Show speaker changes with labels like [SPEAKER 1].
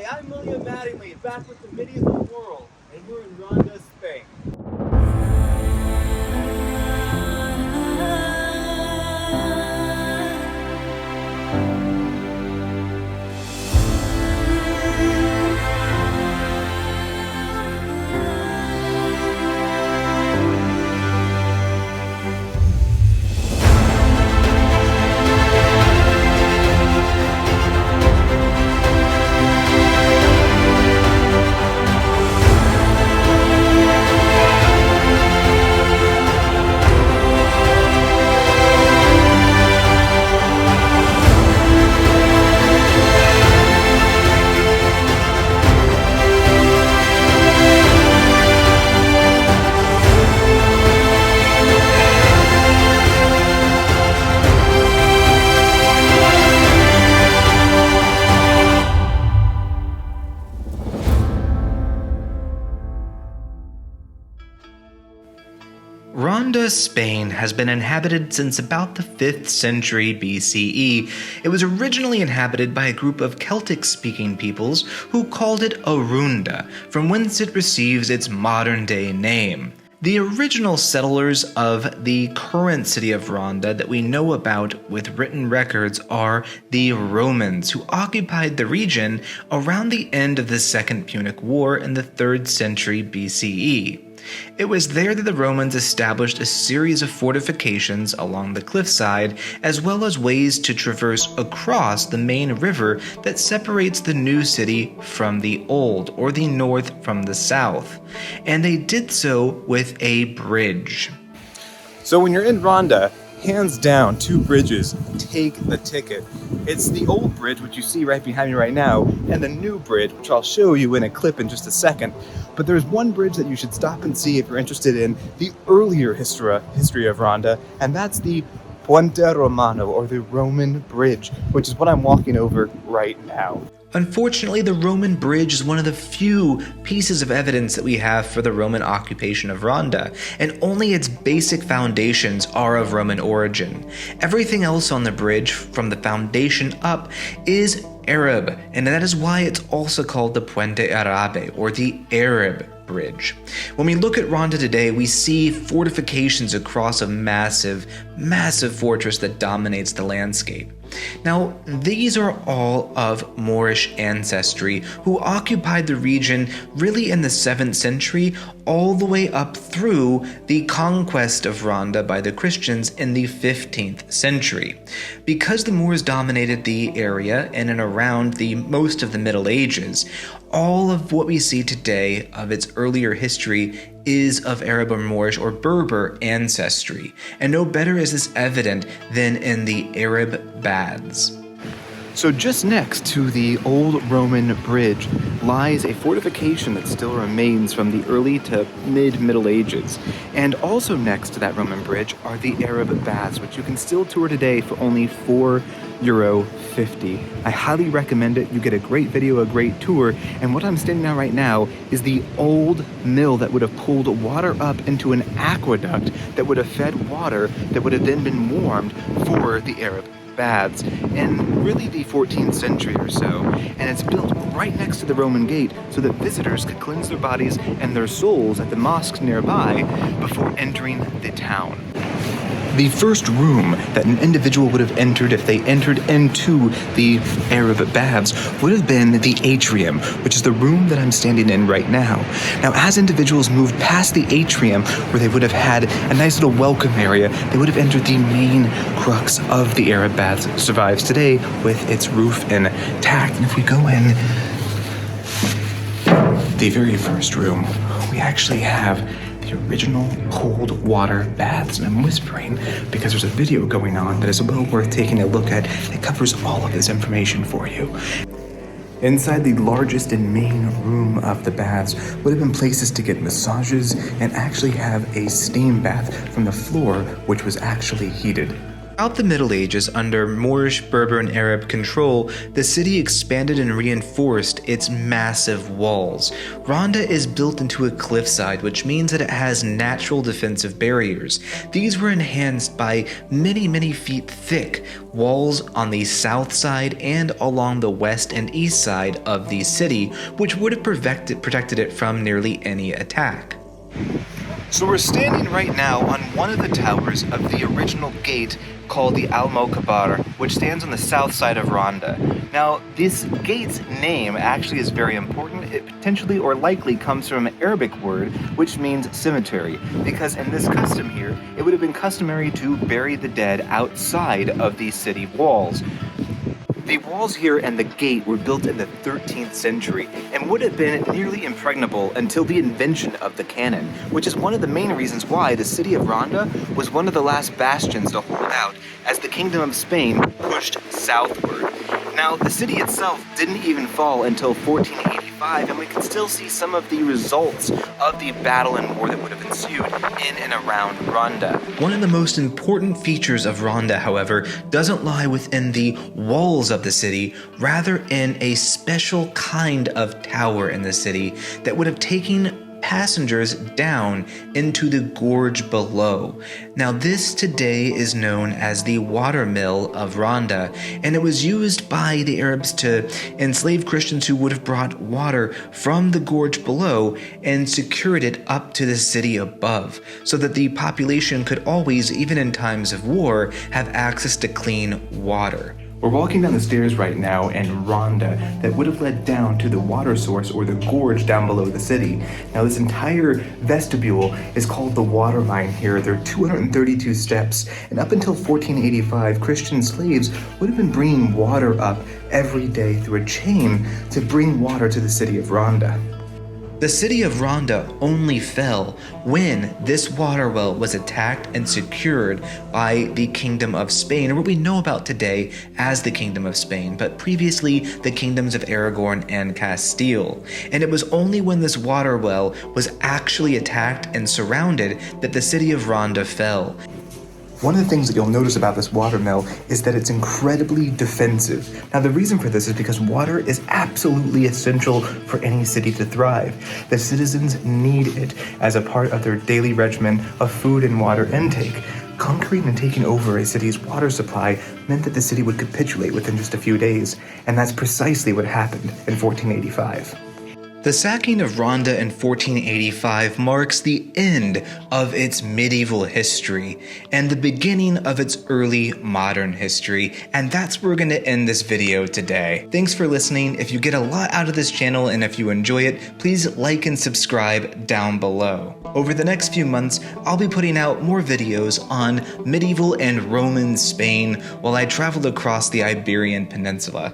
[SPEAKER 1] Hi, I'm William Mattingly, back with the medieval world, and we're in Ronda, Spain.
[SPEAKER 2] Ronda, Spain has been inhabited since about the 5th century BCE. It was originally inhabited by a group of Celtic-speaking peoples who called it Arunda, from whence it receives its modern-day name. The original settlers of the current city of Ronda that we know about with written records are the Romans, who occupied the region around the end of the Second Punic War in the 3rd century BCE. It was there that the Romans established a series of fortifications along the cliffside, as well as ways to traverse across the main river that separates the new city from the old, or the north from the south. And they did so with a bridge.
[SPEAKER 1] So when you're in Ronda, hands down, 2 bridges, take the ticket. It's the old bridge, which you see right behind me right now, and the new bridge, which I'll show you in a clip in just a second. But there's one bridge that you should stop and see if you're interested in the earlier history of Ronda, and that's the Puente Romano, or the Roman Bridge, which is what I'm walking over right now.
[SPEAKER 2] Unfortunately, the Roman bridge is one of the few pieces of evidence that we have for the Roman occupation of Ronda, and only its basic foundations are of Roman origin. Everything else on the bridge, from the foundation up, is Arab, and that is why it's also called the Puente Arabe, or the Arab Bridge. When we look at Ronda today, we see fortifications across a massive fortress that dominates the landscape. Now, these are all of Moorish ancestry who occupied the region really in the 7th century all the way up through the conquest of Ronda by the Christians in the 15th century. Because the Moors dominated the area in and around the most of the Middle Ages, all of what we see today of its earlier history is of Arab or Moorish or Berber ancestry, and no better is this evident than in the Arab baths.
[SPEAKER 1] So just next to the old Roman bridge lies a fortification that still remains from the early to mid-Middle Ages. And also next to that Roman bridge are the Arab baths, which you can still tour today for only €4.50. I highly recommend it. You get a great video, a great tour, and what I'm standing on right now is the old mill that would have pulled water up into an aqueduct that would have fed water that would have then been warmed for the Arab baths in really the 14th century or so, and it's built right next to the Roman gate so that visitors could cleanse their bodies and their souls at the mosques nearby before entering the town. The first room that an individual would have entered if they entered into the Arab baths would have been the atrium, which is the room that I'm standing in right now. Now, as individuals moved past the atrium, where they would have had a nice little welcome area, they would have entered the main crux of the Arab baths that survives today with its roof intact. And if we go in the very first room, we actually have the original cold water baths, and I'm whispering because there's a video going on that is well worth taking a look at. It covers all of this information for you. Inside the largest and main room of the baths would have been places to get massages and actually have a steam bath from the floor, which was actually heated.
[SPEAKER 2] Throughout the Middle Ages, under Moorish, Berber, and Arab control, the city expanded and reinforced its massive walls. Ronda is built into a cliffside, which means that it has natural defensive barriers. These were enhanced by many feet thick walls on the south side and along the west and east side of the city, which would have protected it from nearly any attack.
[SPEAKER 1] So we're standing right now on one of the towers of the original gate called the Al-Mokabar, which stands on the south side of Ronda. Now, this gate's name actually is very important. It potentially or likely comes from an Arabic word, which means cemetery, because in this custom here, it would have been customary to bury the dead outside of these city walls. The walls here and the gate were built in the 13th century and would have been nearly impregnable until the invention of the cannon, which is one of the main reasons why the city of Ronda was one of the last bastions to hold out as the Kingdom of Spain pushed southward. Now, the city itself didn't even fall until 1485, and we can still see some of the results of the battle and war that would have ensued in and around Ronda.
[SPEAKER 2] One of the most important features of Ronda, however, doesn't lie within the walls of the city, rather in a special kind of tower in the city that would have taken passengers down into the gorge below. Now, this today is known as the watermill of Ronda, and it was used by the Arabs to enslave Christians who would have brought water from the gorge below and secured it up to the city above, so that the population could always, even in times of war, have access to clean water.
[SPEAKER 1] We're walking down the stairs right now in Ronda that would have led down to the water source or the gorge down below the city. Now, this entire vestibule is called the water mine here. There are 232 steps, and up until 1485, Christian slaves would have been bringing water up every day through a chain to bring water to the city of Ronda.
[SPEAKER 2] The city of Ronda only fell when this water well was attacked and secured by the Kingdom of Spain, or what we know about today as the Kingdom of Spain, but previously the kingdoms of Aragon and Castile. And it was only when this water well was actually attacked and surrounded that the city of Ronda fell.
[SPEAKER 1] One of the things that you'll notice about this water mill is that it's incredibly defensive. Now, the reason for this is because water is absolutely essential for any city to thrive. The citizens need it as a part of their daily regimen of food and water intake. Conquering and taking over a city's water supply meant that the city would capitulate within just a few days, and that's precisely what happened in 1485.
[SPEAKER 2] The sacking of Ronda in 1485 marks the end of its medieval history and the beginning of its early modern history, and that's where we're going to end this video today. Thanks for listening. If you get a lot out of this channel and if you enjoy it, please like and subscribe down below. Over the next few months, I'll be putting out more videos on medieval and Roman Spain while I travel across the Iberian Peninsula.